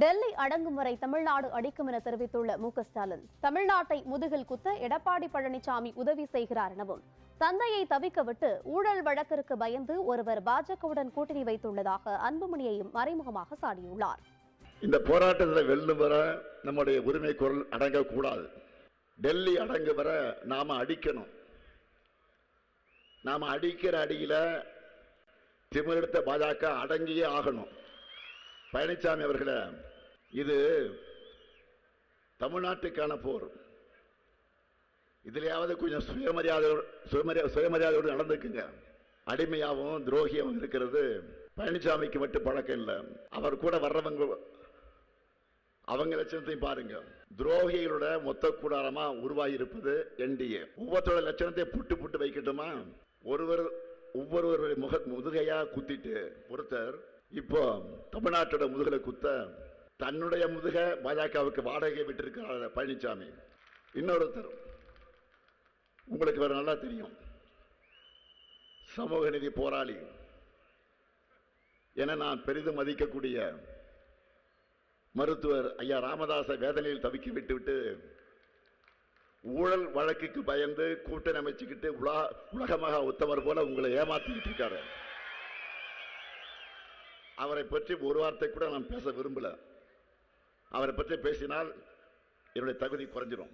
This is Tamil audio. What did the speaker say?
டெல்லி அடங்கும் வரை தமிழ்நாடு அடிக்கும் என தெரிவித்துள்ள மு.க.ஸ்டாலின், தமிழ்நாட்டை முதுகில் குத்த எடப்பாடி பழனிசாமி உதவி செய்கிறார் எனவும், தந்தையை தவிக்க விட்டு ஊழல் வழக்கிற்கு பயந்து ஒருவர் பாஜகவுடன் கூட்டணி வைத்துள்ளதாக அன்புமணியையும் மறைமுகமாக சாடியுள்ளார். இந்த போராட்டத்தில் வெல்லும் வர நம்முடைய உரிமை குரல் அடங்கக்கூடாது. டெல்லி அடங்கு வர நாம அடிக்கணும். நாம அடிக்கிற அடியில திமிரெடுத்த பாஜக அடங்கியே ஆகணும். பழனிசாமி அவர்களே, இது தமிழ்நாட்டுக்கான போர். இதுலயாவது கொஞ்சம் சுயமரியாதையோடு நடந்துக்குங்க. அடிமையாகவும் துரோகியாகவும் இருக்கிறது பழனிசாமிக்கு மட்டும் பழக்கம் இல்லை. அவர் கூட வர்றவங்க அவங்க லட்சணத்தையும் பாருங்க. துரோகிகளோட மொத்த கூடாரமா உருவாகி இருப்பது என்டிஏ. ஒவ்வொருத்தோட லட்சணத்தை புட்டு புட்டு வைக்கட்டுமா? ஒவ்வொருவருடைய முதுகையா குத்திட்டு ஒருத்தர் இப்போ தமிழ்நாட்டோட முதுகலை குத்த தன்னுடைய முதுக பாஜகவுக்கு வாடகை விட்டு இருக்கிறார் பழனிசாமி. இன்னொருத்தர் உங்களுக்கு வேற நல்லா தெரியும், சமூக நீதி போராளி என நான் பெரிதும் மதிக்கக்கூடிய மருத்துவர் ஐயா ராமதாச வேதனையில் தவிக்க விட்டுவிட்டு ஊழல் வழக்குக்கு பயந்து கூட்டணி அமைச்சுக்கிட்டு உலகமாக உத்தமர் போல உங்களை ஏமாத்திக்கிட்டு இருக்காரு. அவரை பற்றி ஒரு வார்த்தை கூட நான் பேச விரும்பல. அவரை பற்றி பேசினால் என்னுடைய தகுதி குறைஞ்சிடும்.